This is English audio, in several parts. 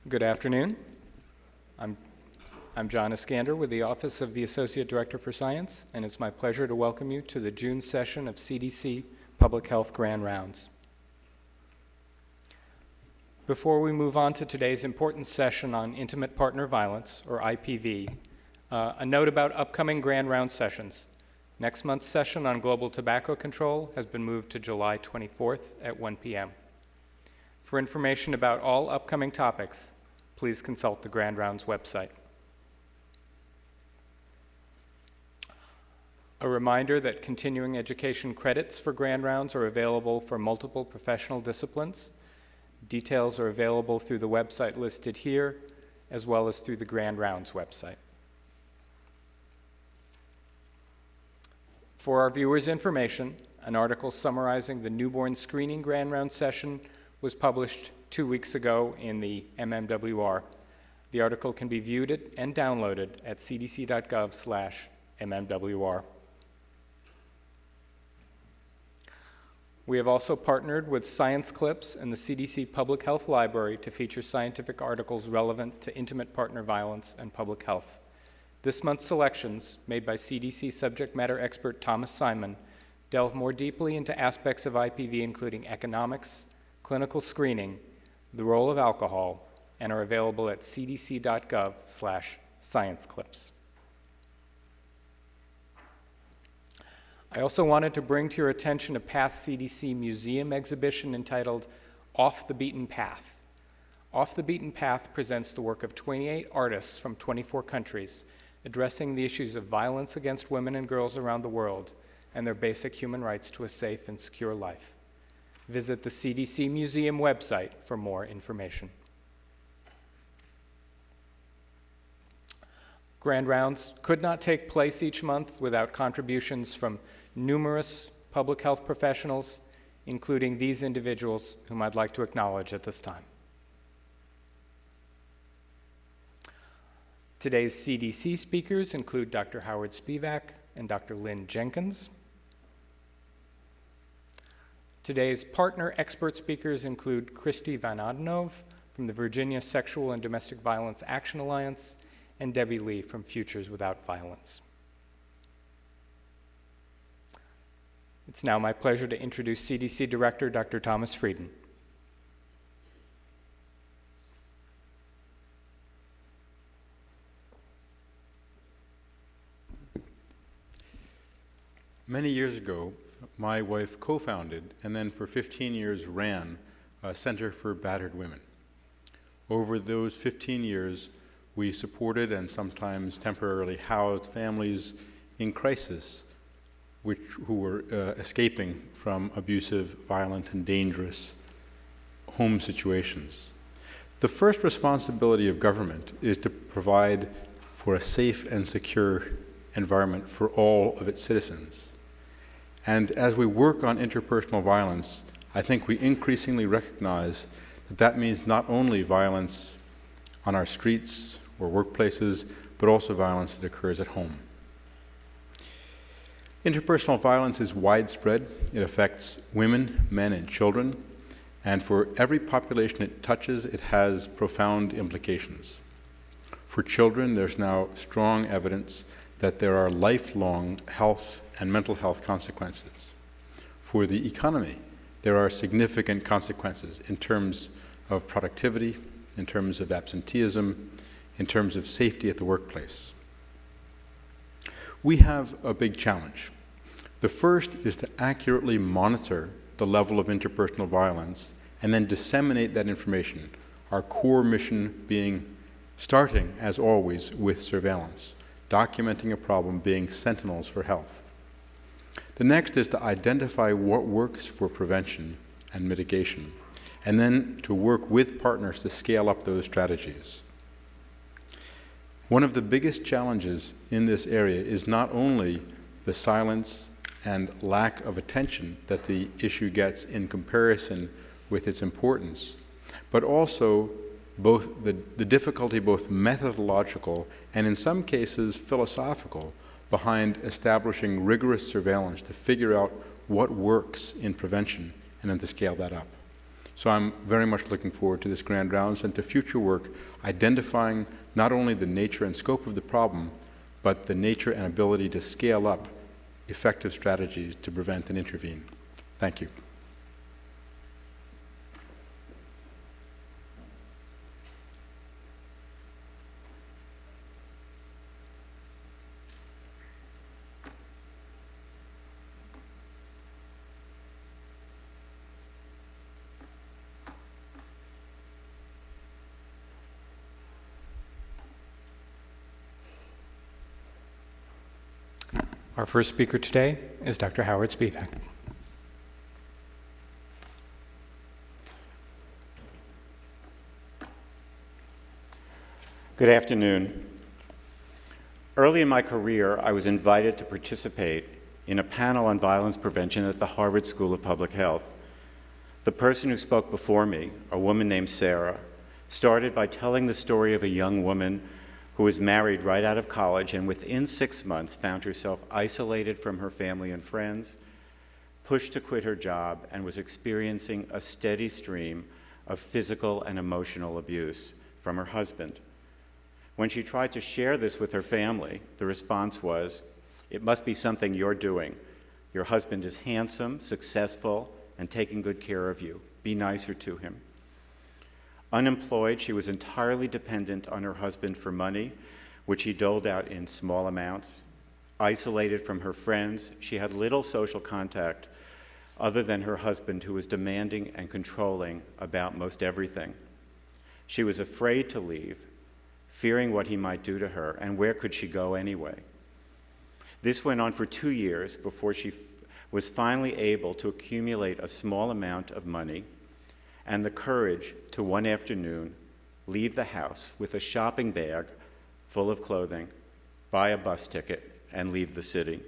Good afternoon. I'm John Iskander with the Office of the Associate Director for Science, and it's my pleasure to welcome you to the June session of CDC Public Health Grand Rounds. Before we move on to today's important session on intimate partner violence, or IPV, a note about upcoming Grand Round sessions. Next month's session on global tobacco control has been moved to July 24th at 1 p.m. For information about all upcoming topics, please consult the Grand Rounds website. A reminder that continuing education credits for Grand Rounds are available for multiple professional disciplines. Details are available through the website listed here, as well as through the Grand Rounds website. For our viewers' information, an article summarizing the newborn screening Grand Round session was published 2 weeks ago in the MMWR. The article can be viewed and downloaded at cdc.gov/MMWR. We have also partnered with Science Clips and the CDC Public Health Library to feature scientific articles relevant to intimate partner violence and public health. This month's selections, made by CDC subject matter expert Thomas Simon, delve more deeply into aspects of IPV including economics, clinical screening, the role of alcohol, and are available at cdc.gov/scienceclips. I also wanted to bring to your attention a past CDC museum exhibition entitled Off the Beaten Path. Off the Beaten Path presents the work of 28 artists from 24 countries addressing the issues of violence against women and girls around the world and their basic human rights to a safe and secure life. Visit the CDC Museum website for more information. Grand Rounds could not take place each month without contributions from numerous public health professionals, including these individuals whom I'd like to acknowledge at this time. Today's CDC speakers include Dr. Howard Spivak and Dr. Lynn Jenkins. Today's partner expert speakers include Christy Van Odenove from the Virginia Sexual and Domestic Violence Action Alliance and Debbie Lee from Futures Without Violence. It's now my pleasure to introduce CDC Director Dr. Thomas Frieden. Many years ago, my wife co-founded and then for 15 years ran a Center for Battered Women. Over those 15 years, we supported and sometimes temporarily housed families in crisis who were escaping from abusive, violent, and dangerous home situations. The first responsibility of government is to provide for a safe and secure environment for all of its citizens. And as we work on interpersonal violence, I think we increasingly recognize that that means not only violence on our streets or workplaces, but also violence that occurs at home. Interpersonal violence is widespread. It affects women, men, and children. And for every population it touches, it has profound implications. For children, there's now strong evidence that there are lifelong health and mental health consequences. For the economy, there are significant consequences in terms of productivity, in terms of absenteeism, in terms of safety at the workplace. We have a big challenge. The first is to accurately monitor the level of interpersonal violence and then disseminate that information, our core mission being starting, as always, with surveillance, documenting a problem, being sentinels for health. The next is to identify what works for prevention and mitigation, and then to work with partners to scale up those strategies. One of the biggest challenges in this area is not only the silence and lack of attention that the issue gets in comparison with its importance, but also both the difficulty, both methodological and in some cases philosophical, behind establishing rigorous surveillance to figure out what works in prevention and then to scale that up. So I'm very much looking forward to this grand rounds and to future work identifying not only the nature and scope of the problem, but the nature and ability to scale up effective strategies to prevent and intervene. Thank you. Our first speaker today is Dr. Howard Spivak. Good afternoon. Early in my career, I was invited to participate in a panel on violence prevention at the Harvard School of Public Health. The person who spoke before me, a woman named Sarah, started by telling the story of a young woman who was married right out of college and within 6 months found herself isolated from her family and friends, pushed to quit her job, and was experiencing a steady stream of physical and emotional abuse from her husband. When she tried to share this with her family, the response was, "It must be something you're doing. Your husband is handsome, successful, and taking good care of you. Be nicer to him." Unemployed, she was entirely dependent on her husband for money, which he doled out in small amounts. Isolated from her friends, she had little social contact other than her husband, who was demanding and controlling about most everything. She was afraid to leave, fearing what he might do to her, and where could she go anyway? This went on for 2 years before she was finally able to accumulate a small amount of money and the courage to one afternoon leave the house with a shopping bag full of clothing, buy a bus ticket, and leave the city.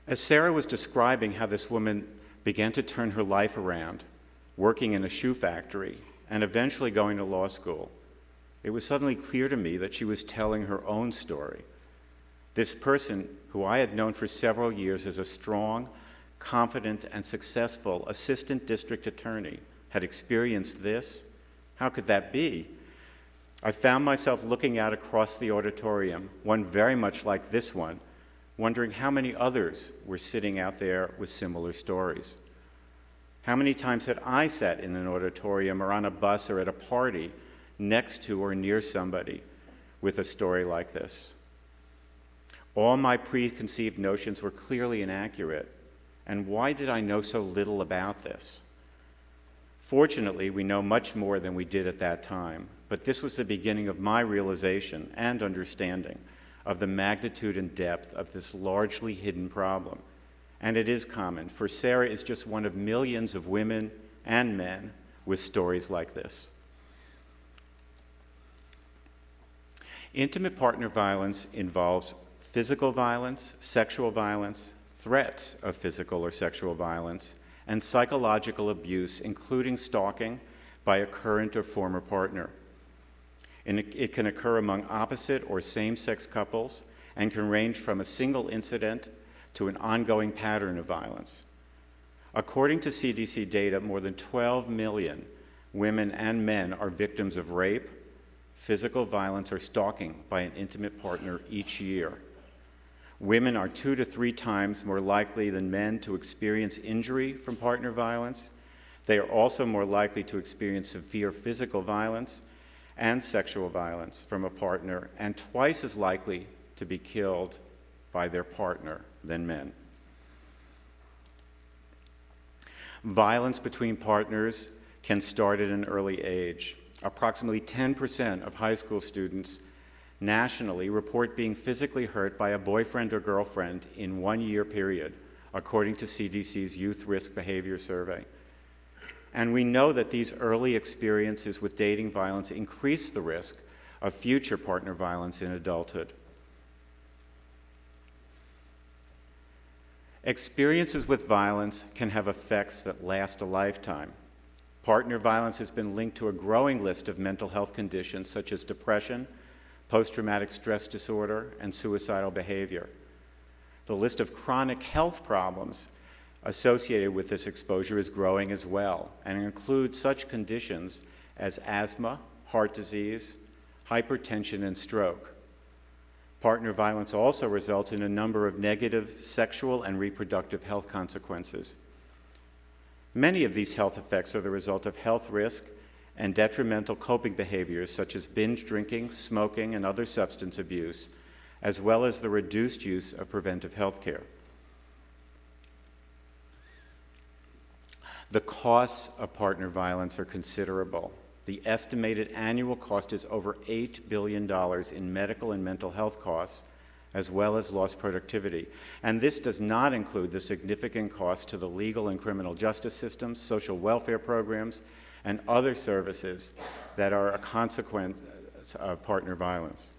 As Sarah was describing how this woman began to turn her life around, working in a shoe factory and eventually going to law school, it was suddenly clear to me that she was telling her own story. This person, who I had known for several years as a strong, confident, and successful assistant district attorney, had experienced this. How could that be? I found myself looking out across the auditorium, one very much like this one, wondering how many others were sitting out there with similar stories. How many times had I sat in an auditorium or on a bus or at a party next to or near somebody with a story like this? All my preconceived notions were clearly inaccurate. And why did I know so little about this? Fortunately, we know much more than we did at that time, but this was the beginning of my realization and understanding of the magnitude and depth of this largely hidden problem. And it is common, for Sarah is just one of millions of women and men with stories like this. Intimate partner violence involves physical violence, sexual violence, threats of physical or sexual violence, and psychological abuse, including stalking by a current or former partner. And it can occur among opposite or same-sex couples and can range from a single incident to an ongoing pattern of violence. According to CDC data, more than 12 million women and men are victims of rape, physical violence, or stalking by an intimate partner each year. Women are 2 to 3 times more likely than men to experience injury from partner violence. They are also more likely to experience severe physical violence and sexual violence from a partner, and twice as likely to be killed by their partner than men. Violence between partners can start at an early age. Approximately 10% of high school students nationally report being physically hurt by a boyfriend or girlfriend in 1 year period, according to CDC's Youth Risk Behavior Survey. And we know that these early experiences with dating violence increase the risk of future partner violence in adulthood. Experiences with violence can have effects that last a lifetime. Partner violence has been linked to a growing list of mental health conditions such as depression, post-traumatic stress disorder, and suicidal behavior. The list of chronic health problems associated with this exposure is growing as well, and includes such conditions as asthma, heart disease, hypertension, and stroke. Partner violence also results in a number of negative sexual and reproductive health consequences. Many of these health effects are the result of health risk and detrimental coping behaviors such as binge drinking, smoking, and other substance abuse, as well as the reduced use of preventive health care. The costs of partner violence are considerable. The estimated annual cost is over $8 billion in medical and mental health costs, as well as lost productivity. And this does not include the significant costs to the legal and criminal justice systems, social welfare programs, and other services that are a consequence of partner violence.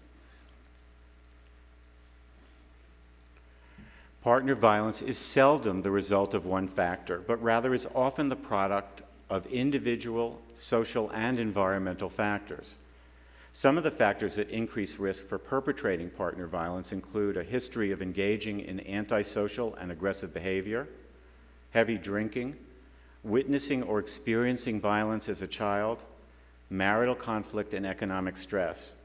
Partner violence is seldom the result of one factor, but rather is often the product of individual, social, and environmental factors. Some of the factors that increase risk for perpetrating partner violence include a history of engaging in antisocial and aggressive behavior, heavy drinking, witnessing or experiencing violence as a child, marital conflict, and economic stress.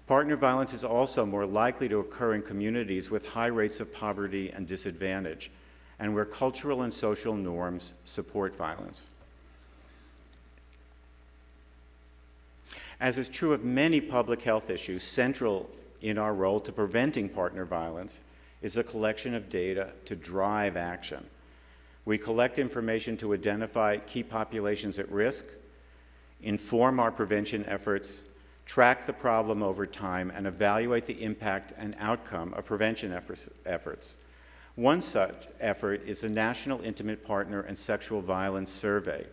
Partner violence is also more likely to occur in communities with high rates of poverty and disadvantage, and where cultural and social norms support violence. As is true of many public health issues, central in our role to preventing partner violence is a collection of data to drive action. We collect information to identify key populations at risk, inform our prevention efforts, track the problem over time, and evaluate the impact and outcome of prevention efforts. One such effort is the National Intimate Partner and Sexual Violence Survey,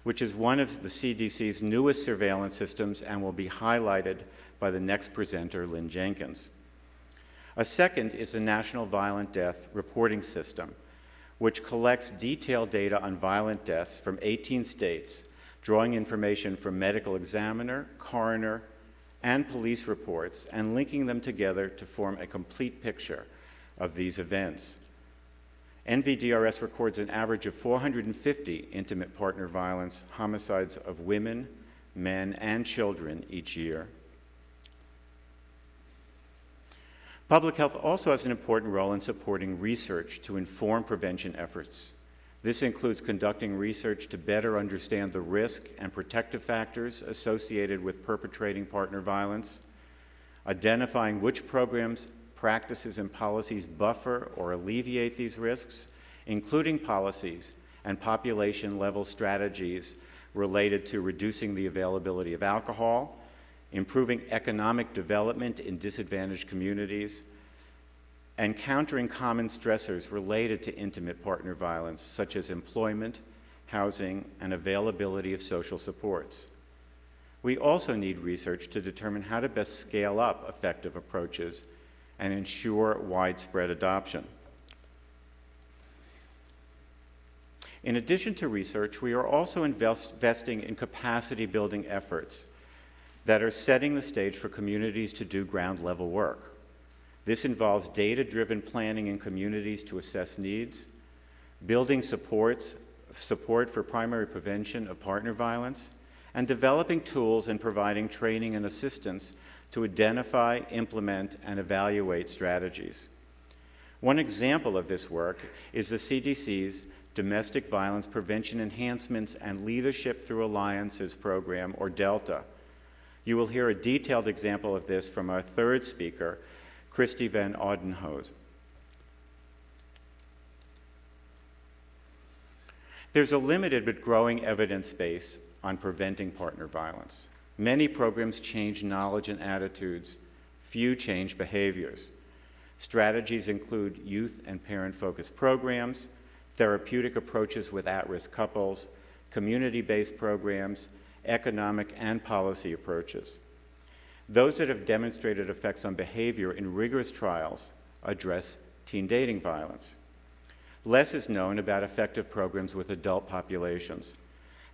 which is one of the CDC's newest surveillance systems and will be highlighted by the next presenter, Lynn Jenkins. A second is the National Violent Death Reporting System, which collects detailed data on violent deaths from 18 states, drawing information from medical examiner, coroner, and police reports, and linking them together to form a complete picture of these events. NVDRS records an average of 450 intimate partner violence homicides of women, men, and children each year. Public health also has an important role in supporting research to inform prevention efforts. This includes conducting research to better understand the risk and protective factors associated with perpetrating partner violence, identifying which programs, practices, and policies buffer or alleviate these risks, including policies and population-level strategies related to reducing the availability of alcohol, improving economic development in disadvantaged communities, and countering common stressors related to intimate partner violence, such as employment, housing, and availability of social supports. We also need research to determine how to best scale up effective approaches and ensure widespread adoption. In addition to research, we are also investing in capacity-building efforts that are setting the stage for communities to do ground-level work. This involves data-driven planning in communities to assess needs, building support for primary prevention of partner violence, and developing tools and providing training and assistance to identify, implement, and evaluate strategies. One example of this work is the CDC's Domestic Violence Prevention Enhancements and Leadership Through Alliances program, or DELTA. You will hear a detailed example of this from our third speaker, Christy van Oudenhoze. There's a limited but growing evidence base on preventing partner violence. Many programs change knowledge and attitudes. Few change behaviors. Strategies include youth and parent-focused programs, therapeutic approaches with at-risk couples, community-based programs, economic and policy approaches. Those that have demonstrated effects on behavior in rigorous trials address teen dating violence. Less is known about effective programs with adult populations.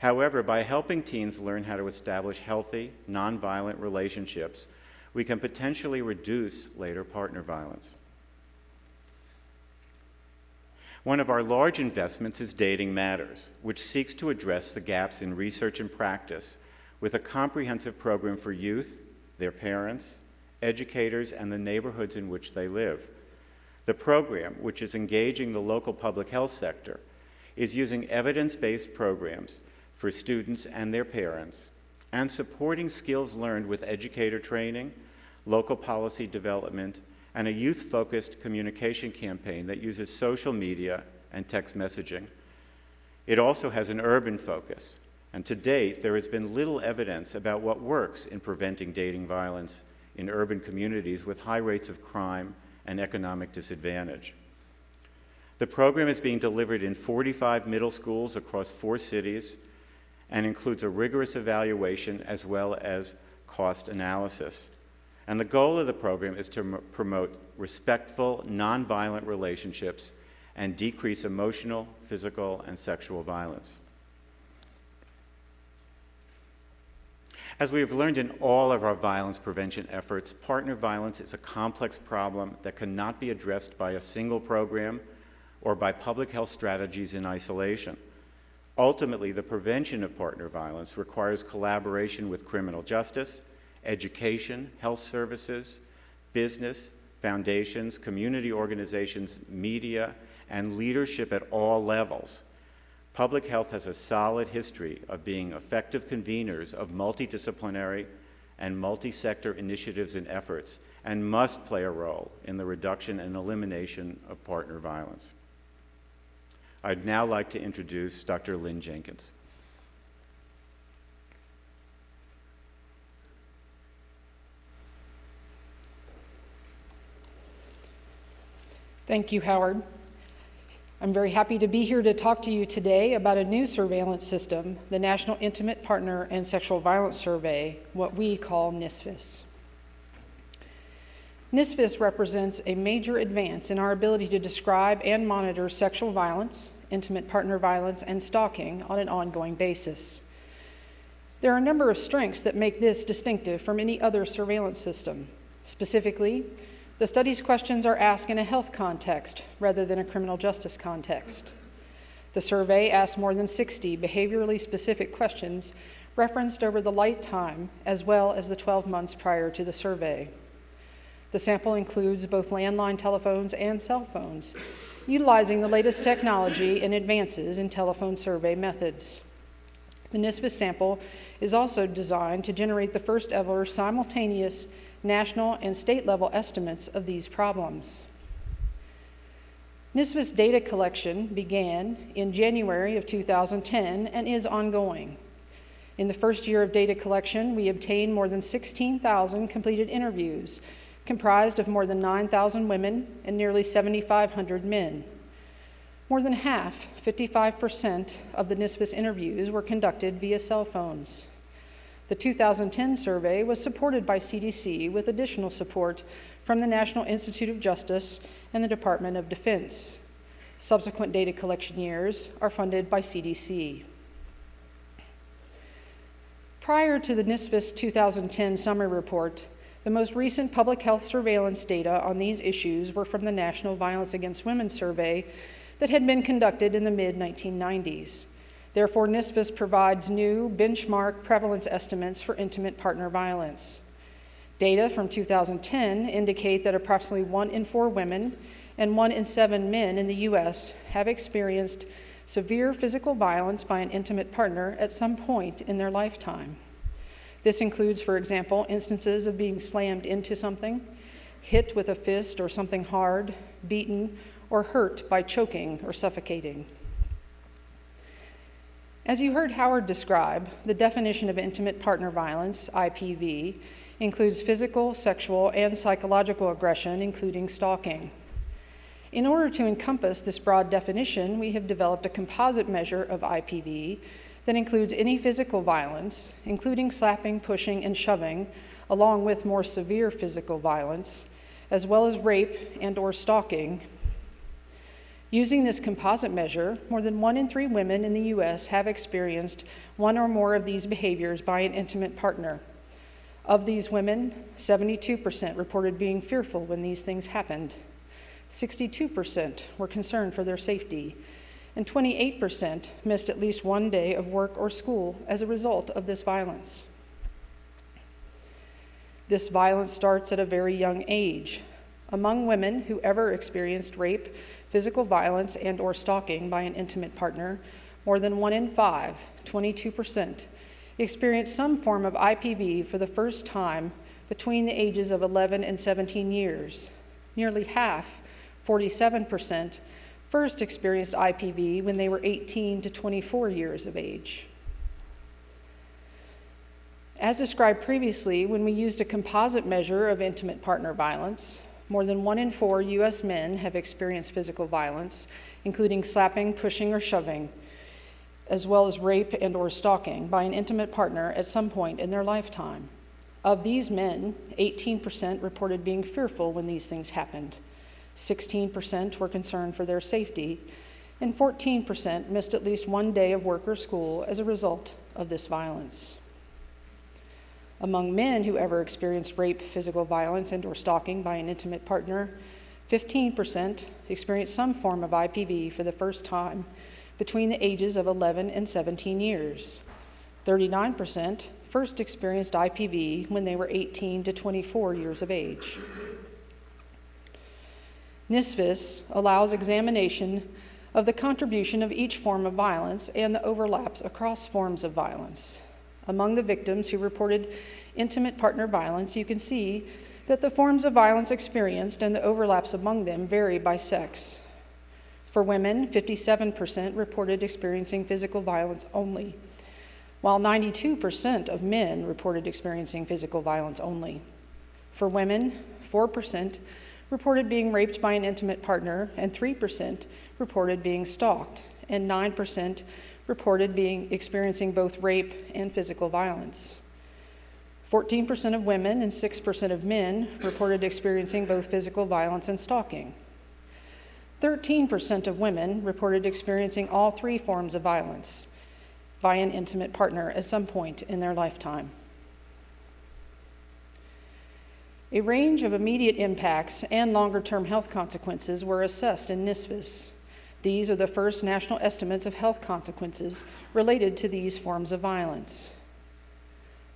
However, by helping teens learn how to establish healthy, nonviolent relationships, we can potentially reduce later partner violence. One of our large investments is Dating Matters, which seeks to address the gaps in research and practice with a comprehensive program for youth, their parents, educators, and the neighborhoods in which they live. The program, which is engaging the local public health sector, is using evidence-based programs for students and their parents and supporting skills learned with educator training, local policy development, and a youth-focused communication campaign that uses social media and text messaging. It also has an urban focus, and to date, there has been little evidence about what works in preventing dating violence in urban communities with high rates of crime and economic disadvantage. The program is being delivered in 45 middle schools across 4 cities and includes a rigorous evaluation as well as cost analysis. And the goal of the program is to promote respectful, nonviolent relationships and decrease emotional, physical, and sexual violence. As we have learned in all of our violence prevention efforts, partner violence is a complex problem that cannot be addressed by a single program or by public health strategies in isolation. Ultimately, the prevention of partner violence requires collaboration with criminal justice, education, health services, business, foundations, community organizations, media, and leadership at all levels. Public health has a solid history of being effective conveners of multidisciplinary and multi-sector initiatives and efforts, and must play a role in the reduction and elimination of partner violence. I'd now like to introduce Dr. Lynn Jenkins. Thank you, Howard. I'm very happy to be here to talk to you today about a new surveillance system, the National Intimate Partner and Sexual Violence Survey, what we call NISVS. NISVS represents a major advance in our ability to describe and monitor sexual violence, intimate partner violence, and stalking on an ongoing basis. There are a number of strengths that make this distinctive from any other surveillance system. Specifically, the study's questions are asked in a health context rather than a criminal justice context. The survey asks more than 60 behaviorally specific questions referenced over the lifetime as well as the 12 months prior to the survey. The sample includes both landline telephones and cell phones, utilizing the latest technology and advances in telephone survey methods. The NISVS sample is also designed to generate the first ever simultaneous national and state level estimates of these problems. NISVS data collection began in January of 2010 and is ongoing. In the first year of data collection, we obtained more than 16,000 completed interviews, comprised of more than 9,000 women and nearly 7,500 men. More than half, 55% of the NISVS interviews were conducted via cell phones. The 2010 survey was supported by CDC with additional support from the National Institute of Justice and the Department of Defense. Subsequent data collection years are funded by CDC. Prior to the NISVS 2010 summary report, the most recent public health surveillance data on these issues were from the National Violence Against Women survey that had been conducted in the mid-1990s. Therefore, NISVS provides new benchmark prevalence estimates for intimate partner violence. Data from 2010 indicate that approximately 1 in 4 women and 1 in 7 men in the U.S. have experienced severe physical violence by an intimate partner at some point in their lifetime. This includes, for example, instances of being slammed into something, hit with a fist or something hard, beaten, or hurt by choking or suffocating. As you heard Howard describe, the definition of intimate partner violence, IPV, includes physical, sexual, and psychological aggression, including stalking. In order to encompass this broad definition, we have developed a composite measure of IPV that includes any physical violence, including slapping, pushing, and shoving, along with more severe physical violence, as well as rape and/or stalking. Using this composite measure, more than 1 in 3 women in the U.S. have experienced one or more of these behaviors by an intimate partner. Of these women, 72% reported being fearful when these things happened. 62% were concerned for their safety, and 28% missed at least one day of work or school as a result of this violence. This violence starts at a very young age. Among women who ever experienced rape, physical violence, and/or stalking by an intimate partner, more than 1 in 5, 22%, experienced some form of IPV for the first time between the ages of 11 and 17 years. Nearly half, 47%, first experienced IPV when they were 18 to 24 years of age. As described previously, when we used a composite measure of intimate partner violence, more than 1 in 4 U.S. men have experienced physical violence, including slapping, pushing, or shoving, as well as rape and/or stalking by an intimate partner at some point in their lifetime. Of these men, 18% reported being fearful when these things happened, 16% were concerned for their safety, and 14% missed at least one day of work or school as a result of this violence. Among men who ever experienced rape, physical violence, and/or stalking by an intimate partner, 15% experienced some form of IPV for the first time between the ages of 11 and 17 years. 39% first experienced IPV when they were 18 to 24 years of age. NISVS allows examination of the contribution of each form of violence and the overlaps across forms of violence. Among the victims who reported intimate partner violence, you can see that the forms of violence experienced and the overlaps among them vary by sex. For women, 57% reported experiencing physical violence only, while 92% of men reported experiencing physical violence only. For women, 4% reported being raped by an intimate partner, and 3% reported being stalked, and 9% reported experiencing both rape and physical violence. 14% of women and 6% of men reported experiencing both physical violence and stalking. 13% of women reported experiencing all three forms of violence by an intimate partner at some point in their lifetime. A range of immediate impacts and longer-term health consequences were assessed in NISVS. These are the first national estimates of health consequences related to these forms of violence.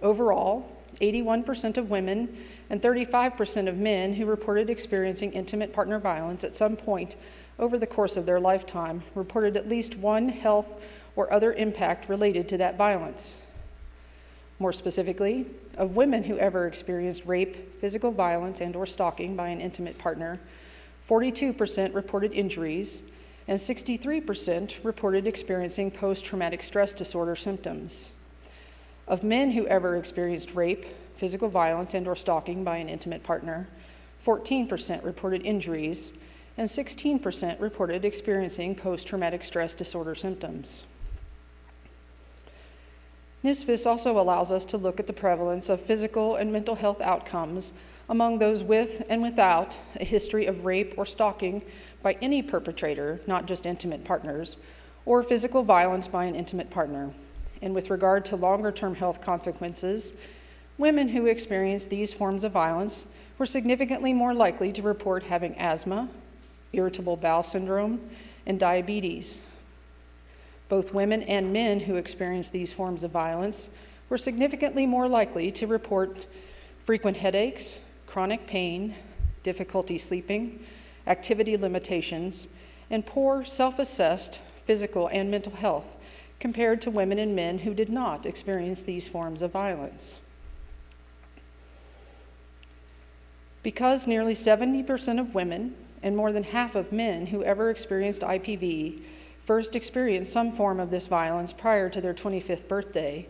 Overall, 81% of women and 35% of men who reported experiencing intimate partner violence at some point over the course of their lifetime reported at least one health or other impact related to that violence. More specifically, of women who ever experienced rape, physical violence, and/or stalking by an intimate partner, 42% reported injuries, and 63% reported experiencing post-traumatic stress disorder symptoms. Of men who ever experienced rape, physical violence, and/or stalking by an intimate partner, 14% reported injuries, and 16% reported experiencing post-traumatic stress disorder symptoms. NISVS also allows us to look at the prevalence of physical and mental health outcomes among those with and without a history of rape or stalking by any perpetrator, not just intimate partners, or physical violence by an intimate partner. And with regard to longer-term health consequences, women who experienced these forms of violence were significantly more likely to report having asthma, irritable bowel syndrome, and diabetes. Both women and men who experienced these forms of violence were significantly more likely to report frequent headaches, chronic pain, difficulty sleeping, activity limitations, and poor self-assessed physical and mental health compared to women and men who did not experience these forms of violence. Because nearly 70% of women and more than half of men who ever experienced IPV first experienced some form of this violence prior to their 25th birthday,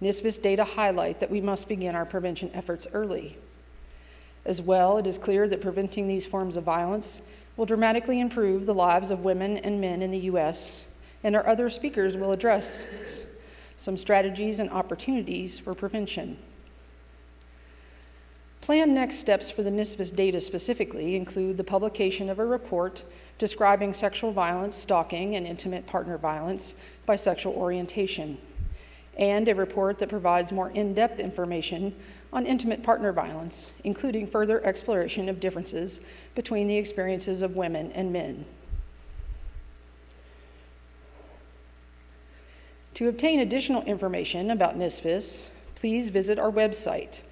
NISVS data highlight that we must begin our prevention efforts early. As well, it is clear that preventing these forms of violence will dramatically improve the lives of women and men in the U.S., and our other speakers will address some strategies and opportunities for prevention. Planned next steps for the NISVS data specifically include the publication of a report describing sexual violence, stalking, and intimate partner violence by sexual orientation, and a report that provides more in-depth information on intimate partner violence, including further exploration of differences between the experiences of women and men. To obtain additional information about NISVS, please visit our website.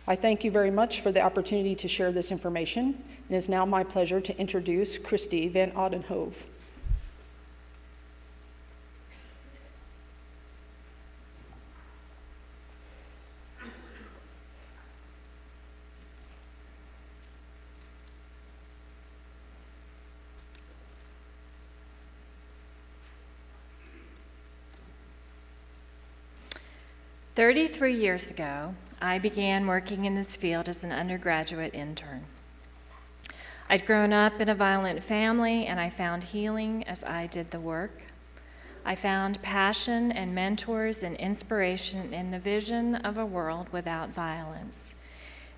I thank you very much for the opportunity to share this information, and it is now my pleasure to introduce Christy van Oudenhove. "33 years ago, I began working in this field as an undergraduate intern. I'd grown up in a violent family, and I found healing as I did the work. I found passion and mentors and inspiration in the vision of a world without violence.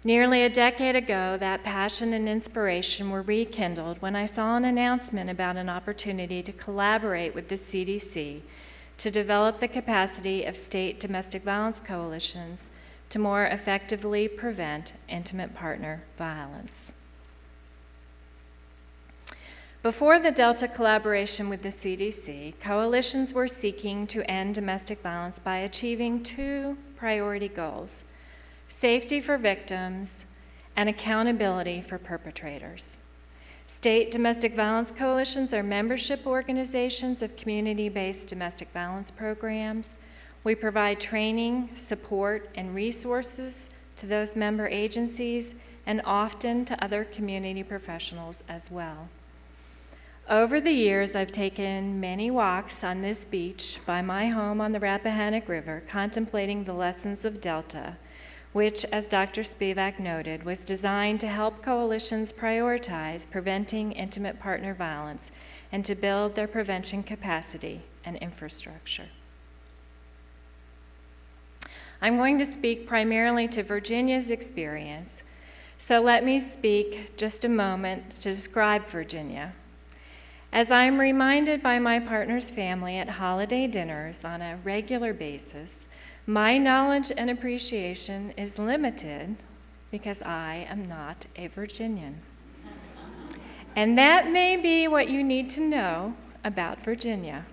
Nearly a decade ago, that passion and inspiration were rekindled when I saw an announcement about an opportunity to collaborate with the CDC to develop the capacity of state domestic violence coalitions to more effectively prevent intimate partner violence. Before the Delta collaboration with the CDC, coalitions were seeking to end domestic violence by achieving two priority goals: safety for victims and accountability for perpetrators. State domestic violence coalitions are membership organizations of community-based domestic violence programs. We provide training, support, and resources to those member agencies and often to other community professionals as well. Over the years, I've taken many walks on this beach by my home on the Rappahannock River, contemplating the lessons of Delta, which, as Dr. Spivak noted, was designed to help coalitions prioritize preventing intimate partner violence and to build their prevention capacity and infrastructure. I'm going to speak primarily to Virginia's experience, so let me speak just a moment to describe Virginia. As I'm reminded by my partner's family at holiday dinners on a regular basis, my knowledge and appreciation is limited because I am not a Virginian. And that may be what you need to know about Virginia.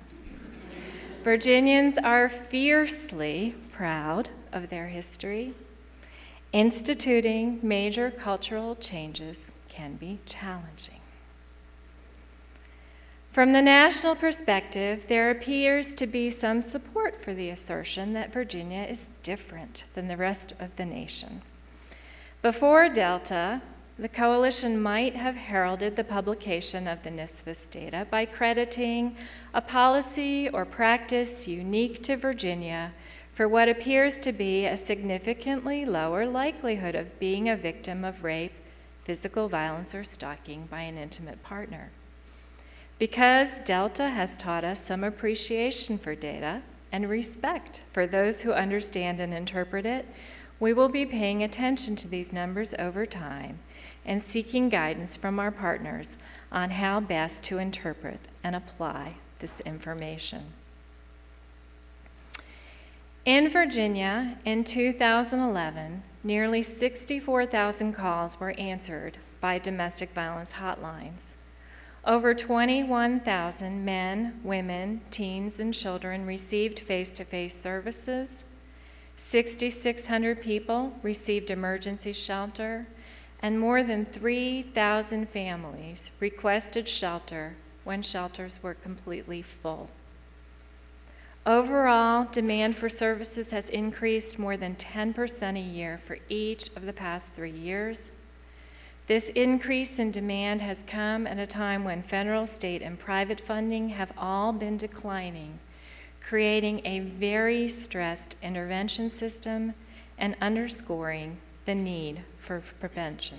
Virginians are fiercely proud of their history. Instituting major cultural changes can be challenging. From the national perspective, there appears to be some support for the assertion that Virginia is different than the rest of the nation. Before Delta, the coalition might have heralded the publication of the NISVS data by crediting a policy or practice unique to Virginia for what appears to be a significantly lower likelihood of being a victim of rape, physical violence, or stalking by an intimate partner. Because Delta has taught us some appreciation for data and respect for those who understand and interpret it, we will be paying attention to these numbers over time and seeking guidance from our partners on how best to interpret and apply this information. In Virginia, in 2011, nearly 64,000 calls were answered by domestic violence hotlines. Over 21,000 men, women, teens, and children received face-to-face services. 6,600 people received emergency shelter, and more than 3,000 families requested shelter when shelters were completely full. Overall, demand for services has increased more than 10% a year for each of the past 3 years. This increase in demand has come at a time when federal, state, and private funding have all been declining, creating a very stressed intervention system and underscoring the need for prevention.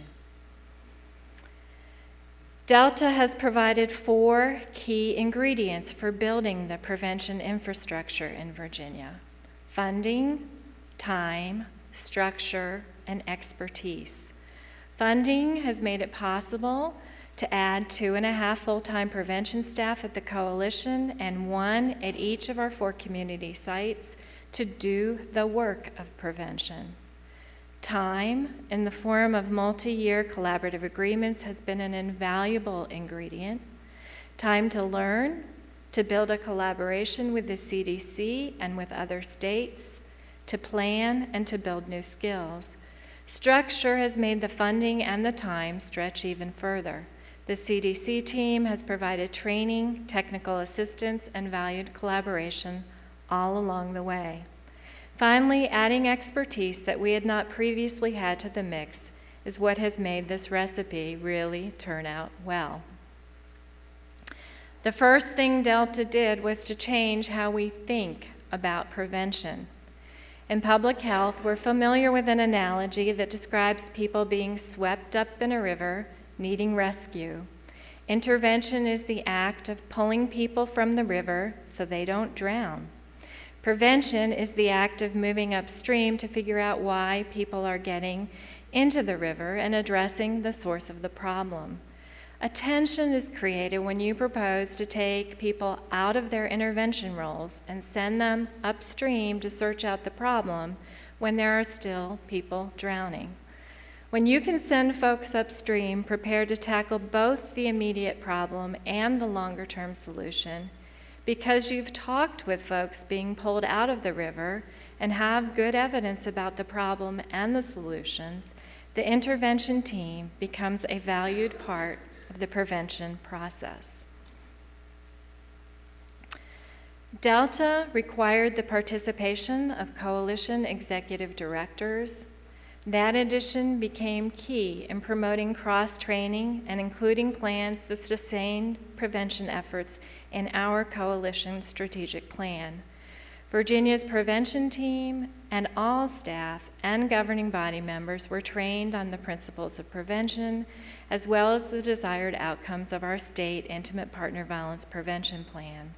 Delta has provided 4 key ingredients for building the prevention infrastructure in Virginia: funding, time, structure, and expertise. Funding has made it possible to add 2.5 full-time prevention staff at the coalition and 1 at each of our 4 community sites to do the work of prevention. Time, in the form of multi-year collaborative agreements, has been an invaluable ingredient. Time to learn, to build a collaboration with the CDC and with other states, to plan and to build new skills. Structure has made the funding and the time stretch even further. The CDC team has provided training, technical assistance, and valued collaboration all along the way. Finally, adding expertise that we had not previously had to the mix is what has made this recipe really turn out well. The first thing Delta did was to change how we think about prevention. In public health, we're familiar with an analogy that describes people being swept up in a river, needing rescue. Intervention is the act of pulling people from the river so they don't drown. Prevention is the act of moving upstream to figure out why people are getting into the river and addressing the source of the problem. A tension is created when you propose to take people out of their intervention roles and send them upstream to search out the problem when there are still people drowning. When you can send folks upstream prepared to tackle both the immediate problem and the longer-term solution, because you've talked with folks being pulled out of the river and have good evidence about the problem and the solutions, the intervention team becomes a valued part of the prevention process. Delta required the participation of coalition executive directors. That addition became key in promoting cross-training and including plans that sustained prevention efforts in our coalition strategic plan. Virginia's prevention team and all staff and governing body members were trained on the principles of prevention, as well as the desired outcomes of our state intimate partner violence prevention plan.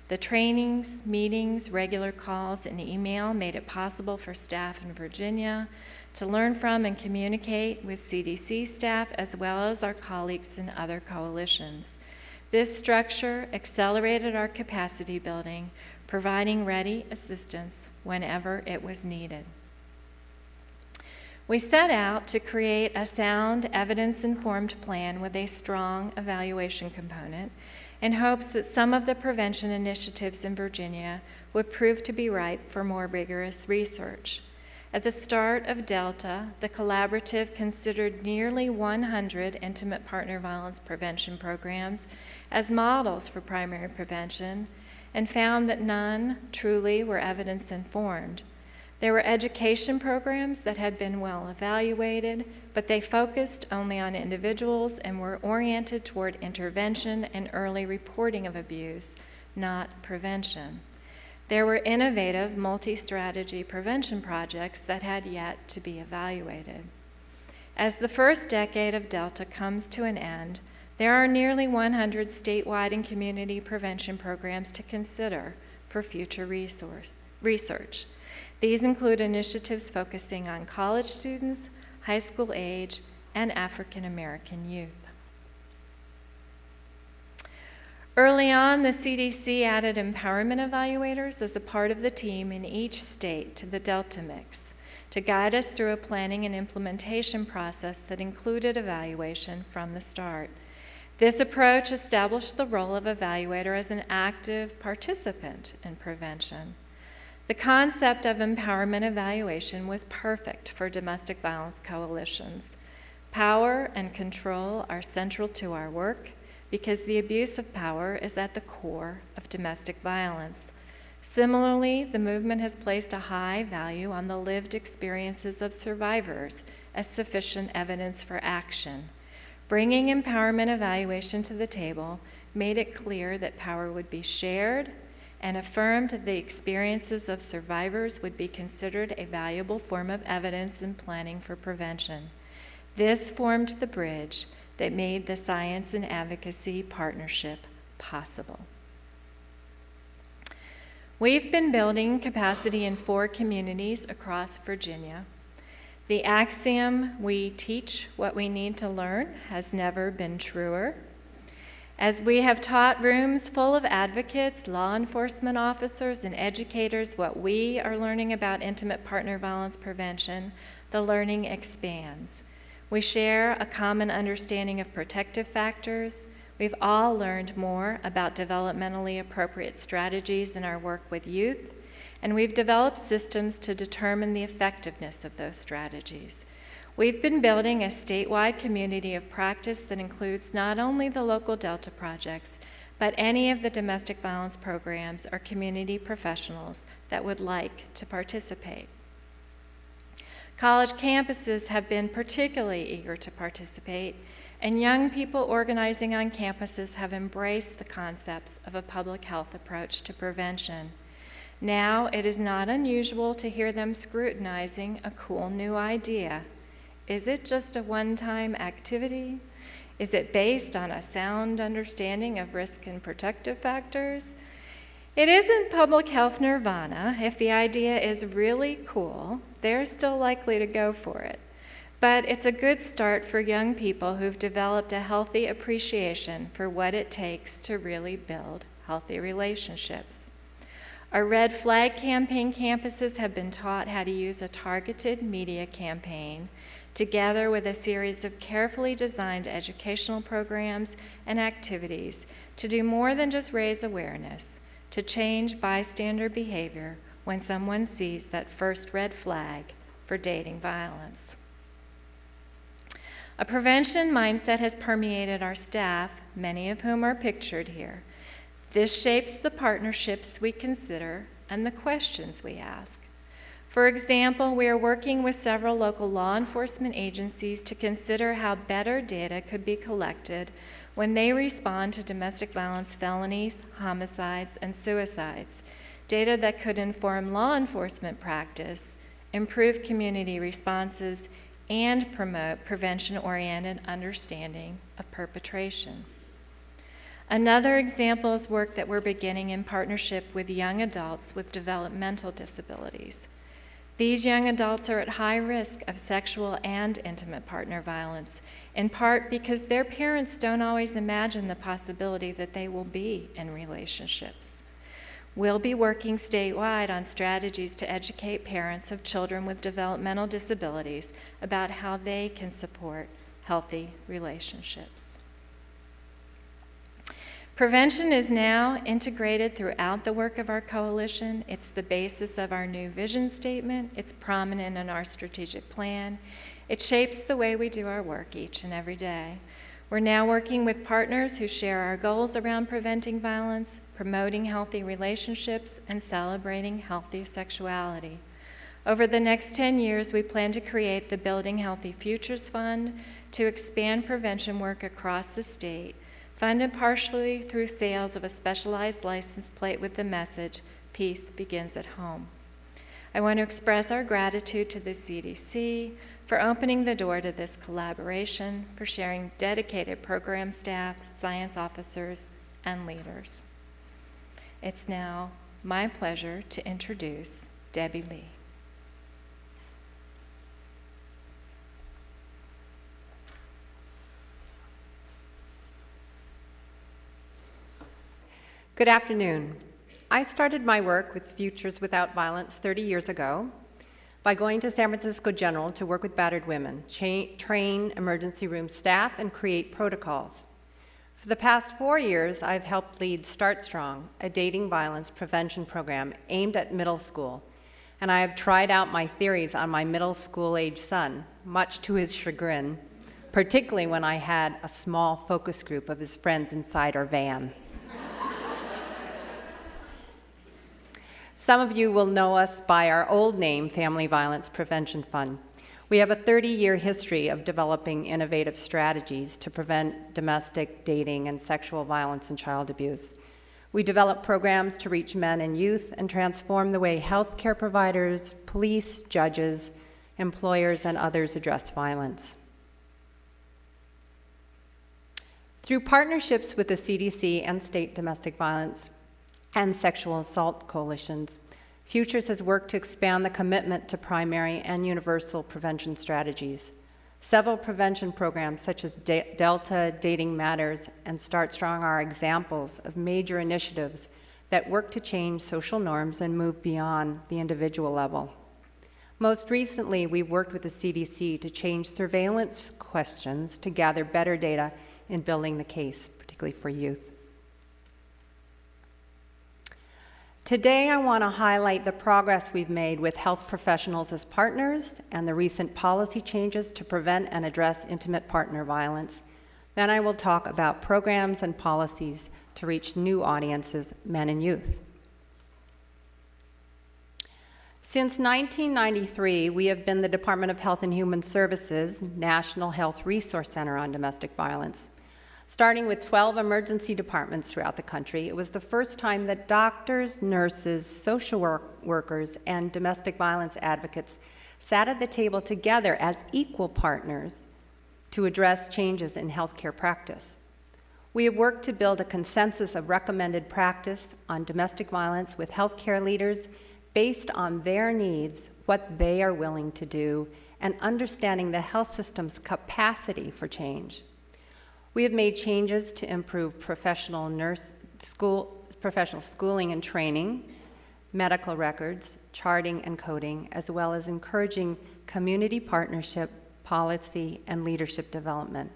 The trainings, meetings, regular calls, and email made it possible for staff in Virginia to learn from and communicate with CDC staff as well as our colleagues in other coalitions. This structure accelerated our capacity building, providing ready assistance whenever it was needed. We set out to create a sound, evidence-informed plan with a strong evaluation component in hopes that some of the prevention initiatives in Virginia would prove to be ripe for more rigorous research. At the start of Delta, the collaborative considered nearly 100 intimate partner violence prevention programs as models for primary prevention and found that none truly were evidence-informed. There were education programs that had been well evaluated, but they focused only on individuals and were oriented toward intervention and early reporting of abuse, not prevention. There were innovative multi-strategy prevention projects that had yet to be evaluated. As the first decade of Delta comes to an end, there are nearly 100 statewide and community prevention programs to consider for future research. These include initiatives focusing on college students, high school age, and African American youth. Early on, the CDC added empowerment evaluators as a part of the team in each state to the Delta mix to guide us through a planning and implementation process that included evaluation from the start. This approach established the role of evaluator as an active participant in prevention. The concept of empowerment evaluation was perfect for domestic violence coalitions. Power and control are central to our work because the abuse of power is at the core of domestic violence. Similarly, the movement has placed a high value on the lived experiences of survivors as sufficient evidence for action. Bringing empowerment evaluation to the table made it clear that power would be shared and affirmed that the experiences of survivors would be considered a valuable form of evidence in planning for prevention. This formed the bridge that made the science and advocacy partnership possible. We've been building capacity in 4 communities across Virginia. The axiom, "we teach what we need to learn," has never been truer. As we have taught rooms full of advocates, law enforcement officers, and educators what we are learning about intimate partner violence prevention, the learning expands. We share a common understanding of protective factors. We've all learned more about developmentally appropriate strategies in our work with youth, and we've developed systems to determine the effectiveness of those strategies. We've been building a statewide community of practice that includes not only the local Delta projects, but any of the domestic violence programs or community professionals that would like to participate. College campuses have been particularly eager to participate, and young people organizing on campuses have embraced the concepts of a public health approach to prevention. Now, it is not unusual to hear them scrutinizing a cool new idea. Is it just a one-time activity? Is it based on a sound understanding of risk and protective factors? It isn't public health nirvana. If the idea is really cool, they're still likely to go for it. But it's a good start for young people who've developed a healthy appreciation for what it takes to really build healthy relationships. Our Red Flag Campaign campuses have been taught how to use a targeted media campaign together with a series of carefully designed educational programs and activities to do more than just raise awareness, to change bystander behavior when someone sees that first red flag for dating violence. A prevention mindset has permeated our staff, many of whom are pictured here. This shapes the partnerships we consider and the questions we ask. For example, we are working with several local law enforcement agencies to consider how better data could be collected when they respond to domestic violence felonies, homicides, and suicides, data that could inform law enforcement practice, improve community responses, and promote prevention-oriented understanding of perpetration. Another example is work that we're beginning in partnership with young adults with developmental disabilities. These young adults are at high risk of sexual and intimate partner violence, in part because their parents don't always imagine the possibility that they will be in relationships. We'll be working statewide on strategies to educate parents of children with developmental disabilities about how they can support healthy relationships. Prevention is now integrated throughout the work of our coalition. It's the basis of our new vision statement. It's prominent in our strategic plan. It shapes the way we do our work each and every day. We're now working with partners who share our goals around preventing violence, promoting healthy relationships, and celebrating healthy sexuality. Over the next 10 years, we plan to create the Building Healthy Futures Fund to expand prevention work across the state, funded partially through sales of a specialized license plate with the message, "Peace begins at home." I want to express our gratitude to the CDC for opening the door to this collaboration, for sharing dedicated program staff, science officers, and leaders. It's now my pleasure to introduce Debbie Lee. Good afternoon. I started my work with Futures Without Violence 30 years ago by going to San Francisco General to work with battered women, train emergency room staff, and create protocols. For the past 4 years, I've helped lead Start Strong, a dating violence prevention program aimed at middle school, and I have tried out my theories on my middle school-age son, much to his chagrin, particularly when I had a small focus group of his friends inside our van. Some of you will know us by our old name, Family Violence Prevention Fund. We have a 30-year history of developing innovative strategies to prevent domestic, dating, and sexual violence and child abuse. We develop programs to reach men and youth and transform the way healthcare providers, police, judges, employers, and others address violence. Through partnerships with the CDC and state domestic violence and sexual assault coalitions, Futures has worked to expand the commitment to primary and universal prevention strategies. Several prevention programs such as Delta, Dating Matters, and Start Strong are examples of major initiatives that work to change social norms and move beyond the individual level. Most recently, we worked with the CDC to change surveillance questions to gather better data in building the case, particularly for youth. Today, I want to highlight the progress we've made with health professionals as partners and the recent policy changes to prevent and address intimate partner violence. Then I will talk about programs and policies to reach new audiences, men and youth. Since 1993, we have been the Department of Health and Human Services National Health Resource Center on Domestic Violence. Starting with 12 emergency departments throughout the country, it was the first time that doctors, nurses, social workers, and domestic violence advocates sat at the table together as equal partners to address changes in healthcare practice. We have worked to build a consensus of recommended practice on domestic violence with healthcare leaders based on their needs, what they are willing to do, and understanding the health system's capacity for change. We have made changes to improve professional schooling and training, medical records, charting and coding, as well as encouraging community partnership, policy, and leadership development.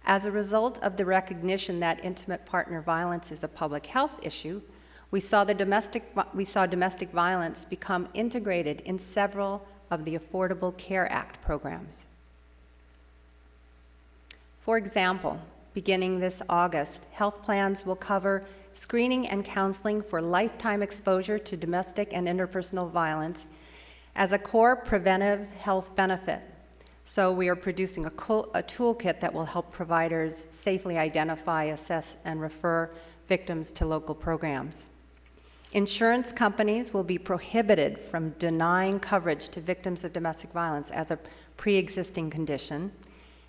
As a result of the recognition that intimate partner violence is a public health issue, we saw domestic violence become integrated in several of the Affordable Care Act programs. For example, beginning this August, health plans will cover screening and counseling for lifetime exposure to domestic and interpersonal violence as a core preventive health benefit. So we are producing a toolkit that will help providers safely identify, assess, and refer victims to local programs. Insurance companies will be prohibited from denying coverage to victims of domestic violence as a pre-existing condition,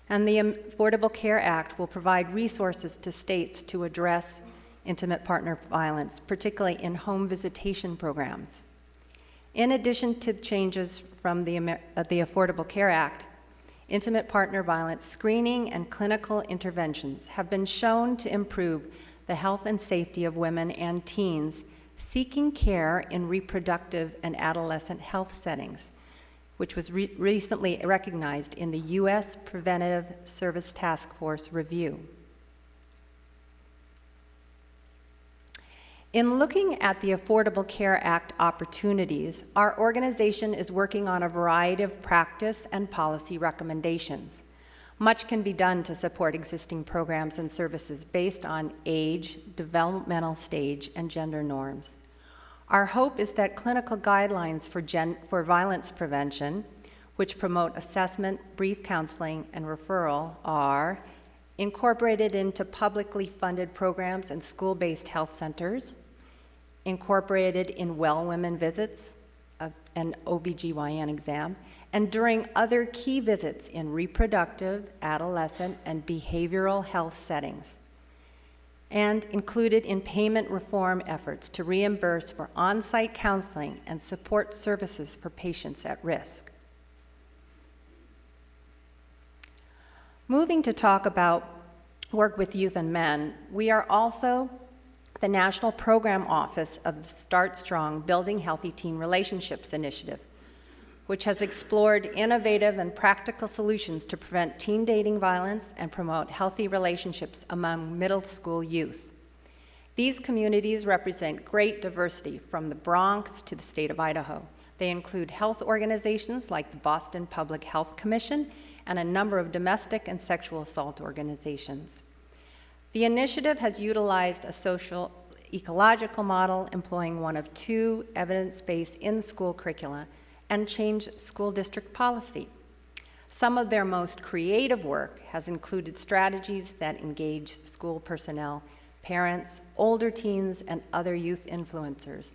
and the Affordable Care Act will provide resources to states to address intimate partner violence, particularly in home visitation programs. In addition to changes from the Affordable Care Act, intimate partner violence screening and clinical interventions have been shown to improve the health and safety of women and teens seeking care in reproductive and adolescent health settings, which was recently recognized in the U.S. Preventive Service Task Force review. In looking at the Affordable Care Act opportunities, our organization is working on a variety of practice and policy recommendations. Much can be done to support existing programs and services based on age, developmental stage, and gender norms. Our hope is that clinical guidelines for violence prevention, which promote assessment, brief counseling, and referral, are incorporated into publicly funded programs and school-based health centers, incorporated in well women visits, an OBGYN exam, and during other key visits in reproductive, adolescent, and behavioral health settings, and included in payment reform efforts to reimburse for on-site counseling and support services for patients at risk. Moving to talk about work with youth and men, we are also the National Program Office of the Start Strong Building Healthy Teen Relationships Initiative, which has explored innovative and practical solutions to prevent teen dating violence and promote healthy relationships among middle school youth. These communities represent great diversity from the Bronx to the state of Idaho. They include health organizations like the Boston Public Health Commission and a number of domestic and sexual assault organizations. The initiative has utilized a social ecological model employing one of two evidence-based in-school curricula and changed school district policy. Some of their most creative work has included strategies that engage school personnel, parents, older teens, and other youth influencers,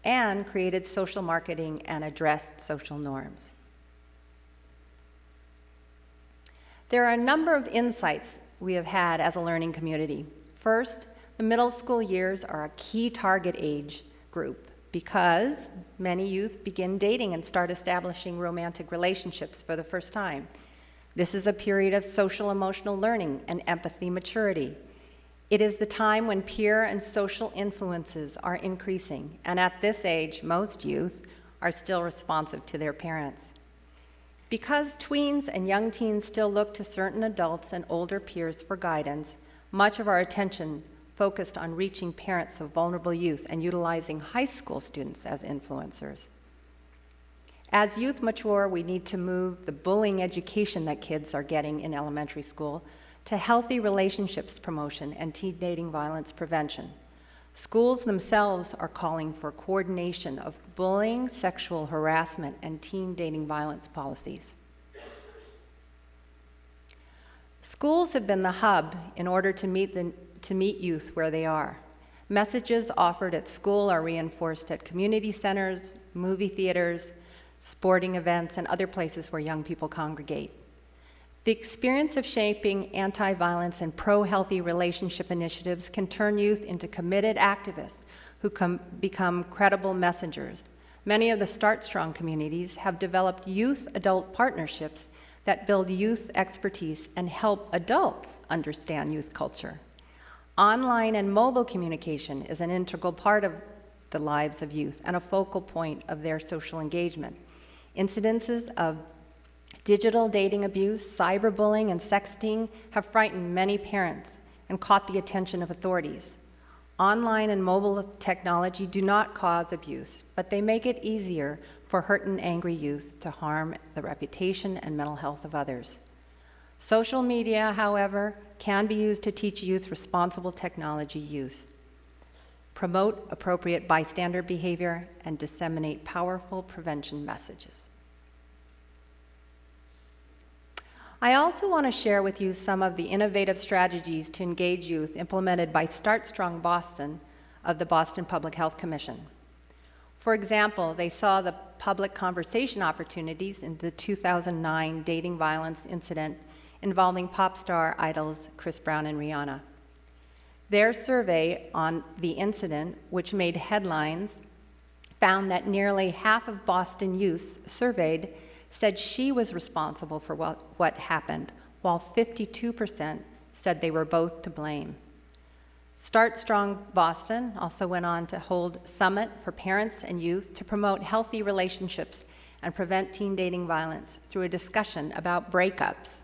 and created social marketing and addressed social norms. There are a number of insights we have had as a learning community. First, the middle school years are a key target age group because many youth begin dating and start establishing romantic relationships for the first time. This is a period of social emotional learning and empathy maturity. It is the time when peer and social influences are increasing, and at this age, most youth are still responsive to their parents. Because tweens and young teens still look to certain adults and older peers for guidance, much of our attention focused on reaching parents of vulnerable youth and utilizing high school students as influencers. As youth mature, we need to move the bullying education that kids are getting in elementary school to healthy relationships promotion and teen dating violence prevention. Schools themselves are calling for coordination of bullying, sexual harassment, and teen dating violence policies. Schools have been the hub in order to meet youth where they are. Messages offered at school are reinforced at community centers, movie theaters, sporting events, and other places where young people congregate. The experience of shaping anti-violence and pro-healthy relationship initiatives can turn youth into committed activists who become credible messengers. Many of the Start Strong communities have developed youth-adult partnerships that build youth expertise and help adults understand youth culture. Online and mobile communication is an integral part of the lives of youth and a focal point of their social engagement. Incidences of digital dating abuse, cyberbullying, and sexting have frightened many parents and caught the attention of authorities. Online and mobile technology do not cause abuse, but they make it easier for hurt and angry youth to harm the reputation and mental health of others. Social media, however, can be used to teach youth responsible technology use, promote appropriate bystander behavior, and disseminate powerful prevention messages. I also want to share with you some of the innovative strategies to engage youth implemented by Start Strong Boston of the Boston Public Health Commission. For example, they saw the public conversation opportunities in the 2009 dating violence incident involving pop star idols Chris Brown and Rihanna. Their survey on the incident, which made headlines, found that nearly half of Boston youths surveyed said she was responsible for what happened, while 52% said they were both to blame. Start Strong Boston also went on to hold a summit for parents and youth to promote healthy relationships and prevent teen dating violence through a discussion about breakups.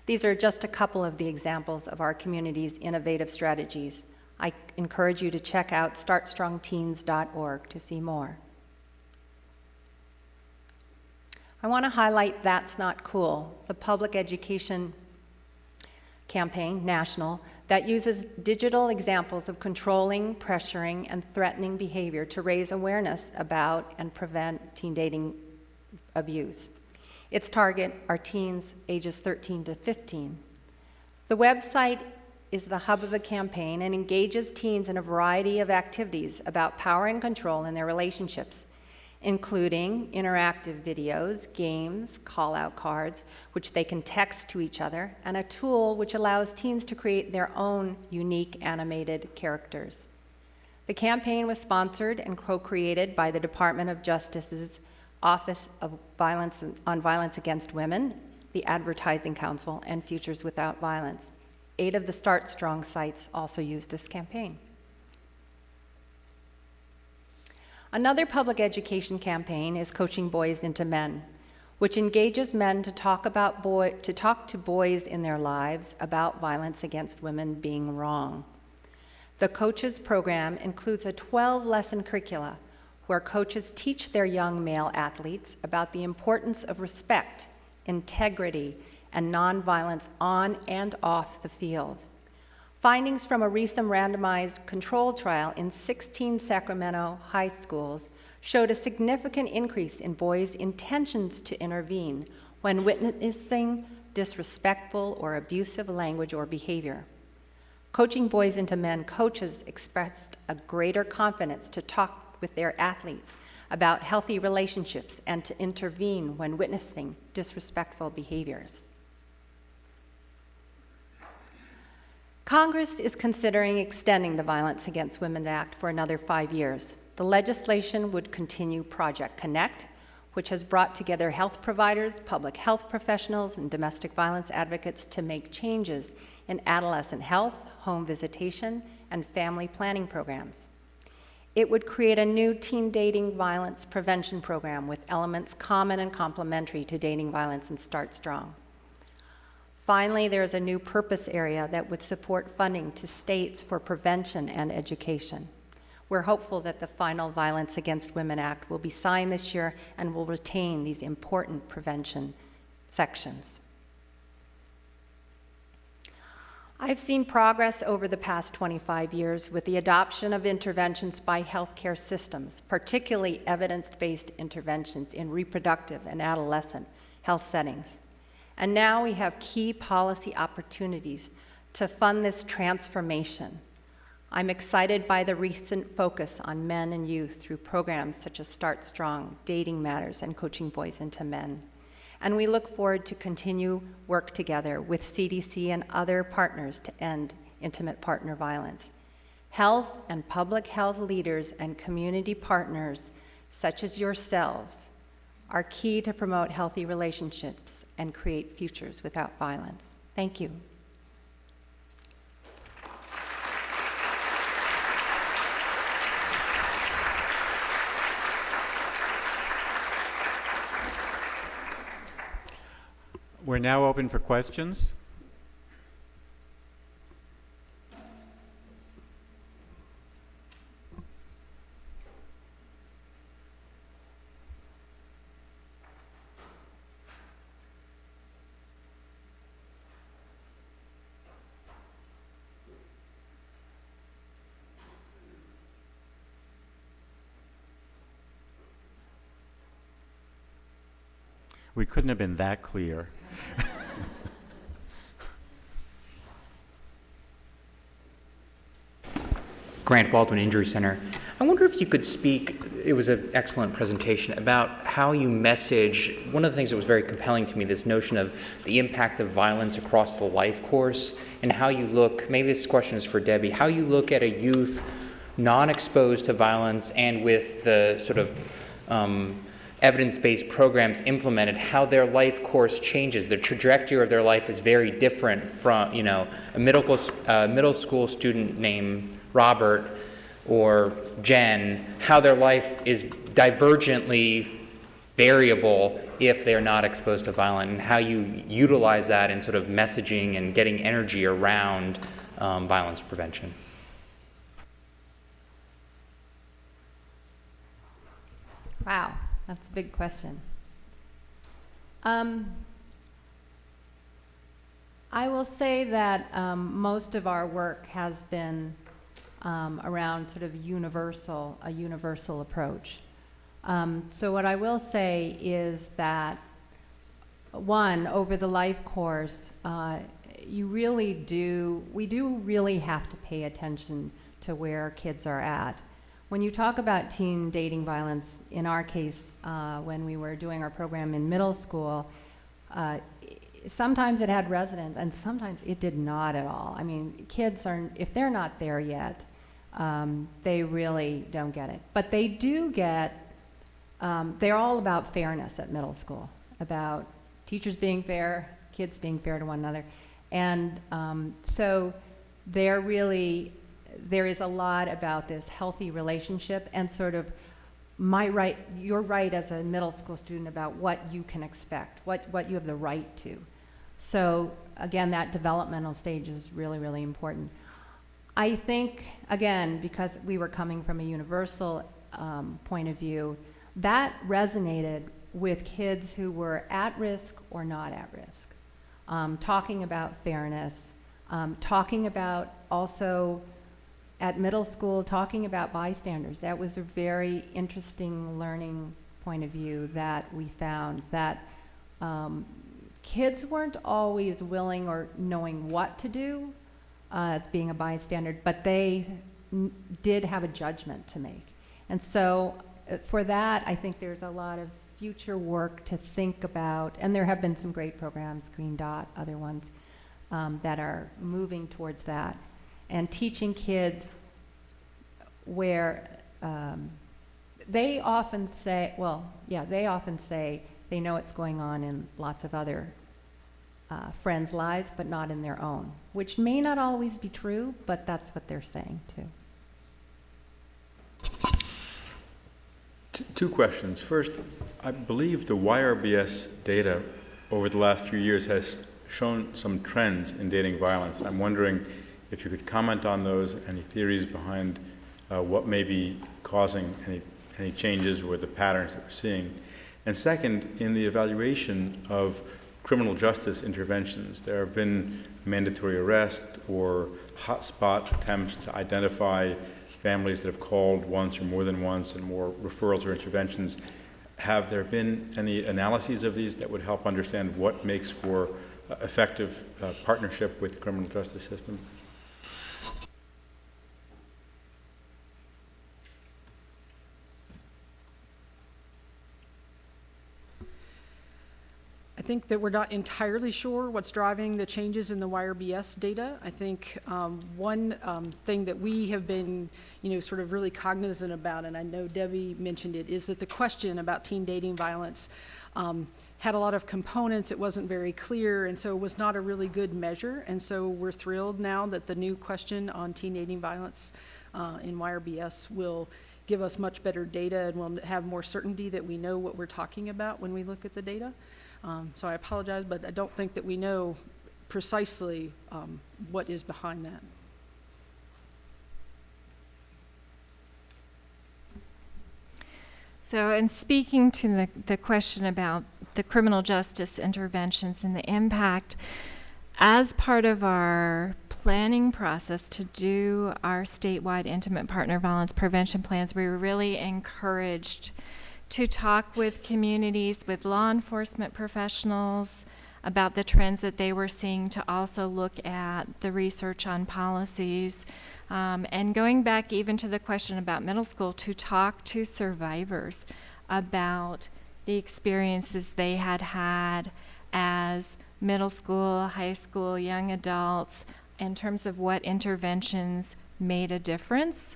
These are just a couple of the examples of our community's innovative strategies. I encourage you to check out startstrongteens.org to see more. I want to highlight That's Not Cool, the public education campaign, national, that uses digital examples of controlling, pressuring, and threatening behavior to raise awareness about and prevent teen dating abuse. Its target are teens ages 13 to 15. The website is the hub of the campaign and engages teens in a variety of activities about power and control in their relationships, including interactive videos, games, call-out cards, which they can text to each other, and a tool which allows teens to create their own unique animated characters. The campaign was sponsored and co-created by the Department of Justice's Office of Violence on Violence Against Women, the Advertising Council, and Futures Without Violence. 8 of the Start Strong sites also used this campaign. Another public education campaign is Coaching Boys into Men, which engages men to talk to boys in their lives about violence against women being wrong. The Coaches program includes a 12-lesson curricula where coaches teach their young male athletes about the importance of respect, integrity, and nonviolence on and off the field. Findings from a recent randomized control trial in 16 Sacramento high schools showed a significant increase in boys' intentions to intervene when witnessing disrespectful or abusive language or behavior. Coaching Boys into Men coaches expressed a greater confidence to talk with their athletes about healthy relationships and to intervene when witnessing disrespectful behaviors. Congress is considering extending the Violence Against Women Act for another 5 years. The legislation would continue Project Connect, which has brought together health providers, public health professionals, and domestic violence advocates to make changes in adolescent health, home visitation, and family planning programs. It would create a new teen dating violence prevention program with elements common and complementary to dating violence and Start Strong. Finally, there is a new purpose area that would support funding to states for prevention and education. We're hopeful that the final Violence Against Women Act will be signed this year and will retain these important prevention sections. I've seen progress over the past 25 years with the adoption of interventions by healthcare systems, particularly evidence-based interventions in reproductive and adolescent health settings. And now we have key policy opportunities to fund this transformation. I'm excited by the recent focus on men and youth through programs such as Start Strong, Dating Matters, and Coaching Boys into Men. And we look forward to continue work together with CDC and other partners to end intimate partner violence. Health and public health leaders and community partners, such as yourselves, are key to promote healthy relationships and create futures without violence. Thank you. We're now open for questions. We couldn't have been that clear. Grant Baldwin Injury Center. I wonder if you could speak, it was an excellent presentation, about how you message, one of the things that was very compelling to me, this notion of the impact of violence across the life course, and how you look, maybe this question is for Debbie, how you look at a youth non-exposed to violence and with the sort of evidence-based programs implemented, how their life course changes. The trajectory of their life is very different from, a middle school student named Robert or Jen, how their life is divergently variable if they're not exposed to violence, and how you utilize that in sort of messaging and getting energy around violence prevention. Wow, that's a big question. I will say that most of our work has been around sort of a universal approach. So what I will say is that, one, over the life course, we do really have to pay attention to where kids are at. When you talk about teen dating violence, in our case, when we were doing our program in middle school, sometimes it had residents and sometimes it did not at all. I mean, kids if they're not there yet, they really don't get it. But they do get, they're all about fairness at middle school, about teachers being fair, kids being fair to one another. And so there is a lot about this healthy relationship and sort of your right as a middle school student about what you can expect, what you have the right to. So again, that developmental stage is really, really important. I think, again, because we were coming from a universal point of view, that resonated with kids who were at risk or not at risk. Talking about fairness, talking about also at middle school, talking about bystanders. That was a very interesting learning point of view that we found, that kids weren't always willing or knowing what to do as being a bystander, but they did have a judgment to make. And so for that, I think there's a lot of future work to think about, and there have been some great programs, Green Dot, other ones, that are moving towards that. And teaching kids where they often say they know what's going on in lots of other friends' lives, but not in their own, which may not always be true, but that's what they're saying too. Two questions. First, I believe the YRBS data over the last few years has shown some trends in dating violence. I'm wondering if you could comment on those, any theories behind what may be causing any changes or the patterns that we're seeing. And second, in the evaluation of criminal justice interventions, there have been mandatory arrest or hotspot attempts to identify families that have called once or more than once and more referrals or interventions. Have there been any analyses of these that would help understand what makes for effective partnership with the criminal justice system? I think that we're not entirely sure what's driving the changes in the YRBS data. I think one thing that we have been, sort of really cognizant about, and I know Debbie mentioned it, is that the question about teen dating violence had a lot of components. It wasn't very clear, and so it was not a really good measure. And so we're thrilled now that the new question on teen dating violence in YRBS will give us much better data, and we'll have more certainty that we know what we're talking about when we look at the data. So I apologize, but I don't think that we know precisely what is behind that. So in speaking to the question about the criminal justice interventions and the impact, as part of our planning process to do our statewide intimate partner violence prevention plans, we were really encouraged to talk with communities, with law enforcement professionals about the trends that they were seeing, to also look at the research on policies, and going back even to the question about middle school, to talk to survivors about the experiences they had had as middle school, high school, young adults, in terms of what interventions made a difference.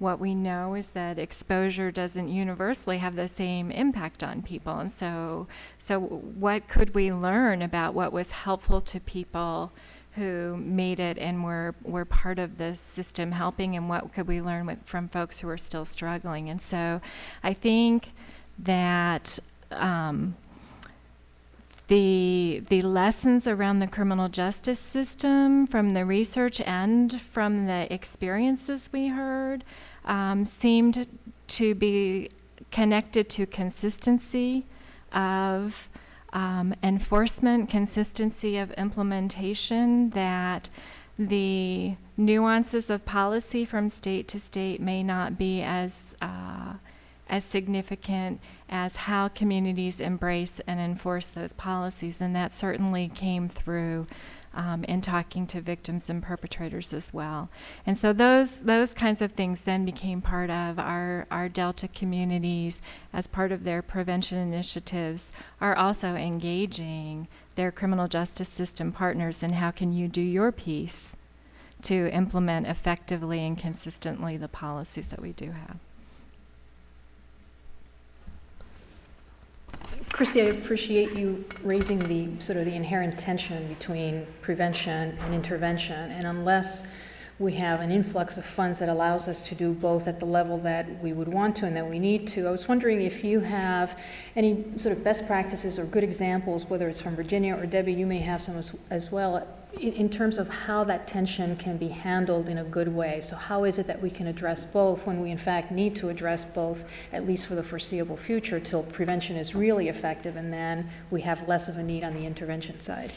What we know is that exposure doesn't universally have the same impact on people. And so what could we learn about what was helpful to people who made it and were part of the system helping, and what could we learn from folks who are still struggling? And so I think that the lessons around the criminal justice system from the research and from the experiences we heard seemed to be connected to consistency of enforcement, consistency of implementation, that the nuances of policy from state to state may not be as significant as how communities embrace and enforce those policies. And that certainly came through in talking to victims and perpetrators as well. And so those kinds of things then became part of our Delta communities as part of their prevention initiatives, are also engaging their criminal justice system partners in how can you do your piece to implement effectively and consistently the policies that we do have. Christy, I appreciate you raising the sort of the inherent tension between prevention and intervention, and unless we have an influx of funds that allows us to do both at the level that we would want to and that we need to, I was wondering if you have any sort of best practices or good examples, whether it's from Virginia or Debbie, you may have some as well, in terms of how that tension can be handled in a good way. So how is it that we can address both when we in fact need to address both, at least for the foreseeable future, till prevention is really effective, and then we have less of a need on the intervention side?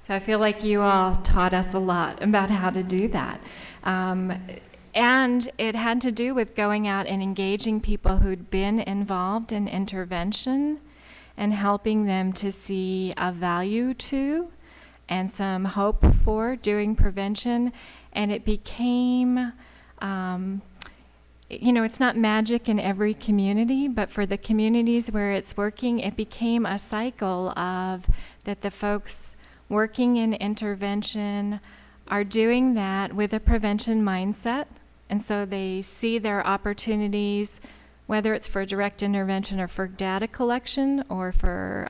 So I feel like you all taught us a lot about how to do that. And it had to do with going out and engaging people who'd been involved in intervention and helping them to see a value to and some hope for doing prevention. And it became, it's not magic in every community, but for the communities where it's working, it became a cycle of that the folks working in intervention are doing that with a prevention mindset. And so they see their opportunities, whether it's for direct intervention or for data collection or for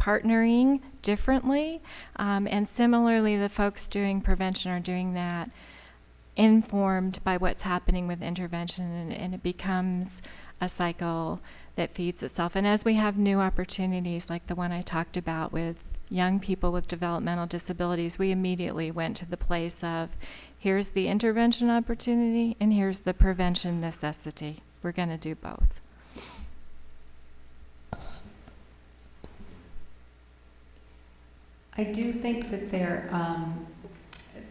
partnering differently. And similarly, the folks doing prevention are doing that informed by what's happening with intervention, and it becomes a cycle that feeds itself. And as we have new opportunities like the one I talked about with young people with developmental disabilities, we immediately went to the place of, here's the intervention opportunity and here's the prevention necessity. We're going to do both. I do think that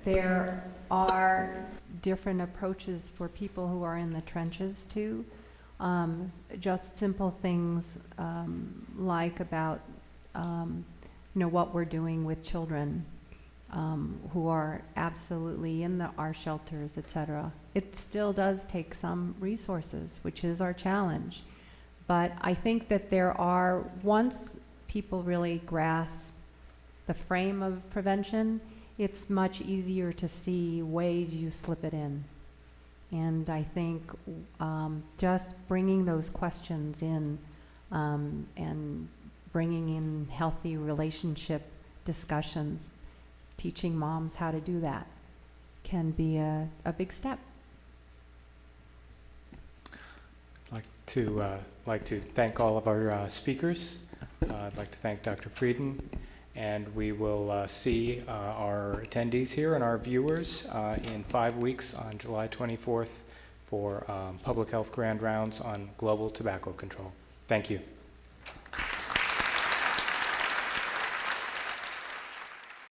there are different approaches for people who are in the trenches too. Just simple things like about what we're doing with children who are absolutely in our shelters, etc. It still does take some resources, which is our challenge. But I think that once people really grasp the frame of prevention, it's much easier to see ways you slip it in. And I think just bringing those questions in and bringing in healthy relationship discussions, teaching moms how to do that can be a big step. I'd like to thank all of our speakers. I'd like to thank Dr. Frieden. And we will see our attendees here and our viewers in 5 weeks on July 24th for Public Health Grand Rounds on global tobacco control. Thank you.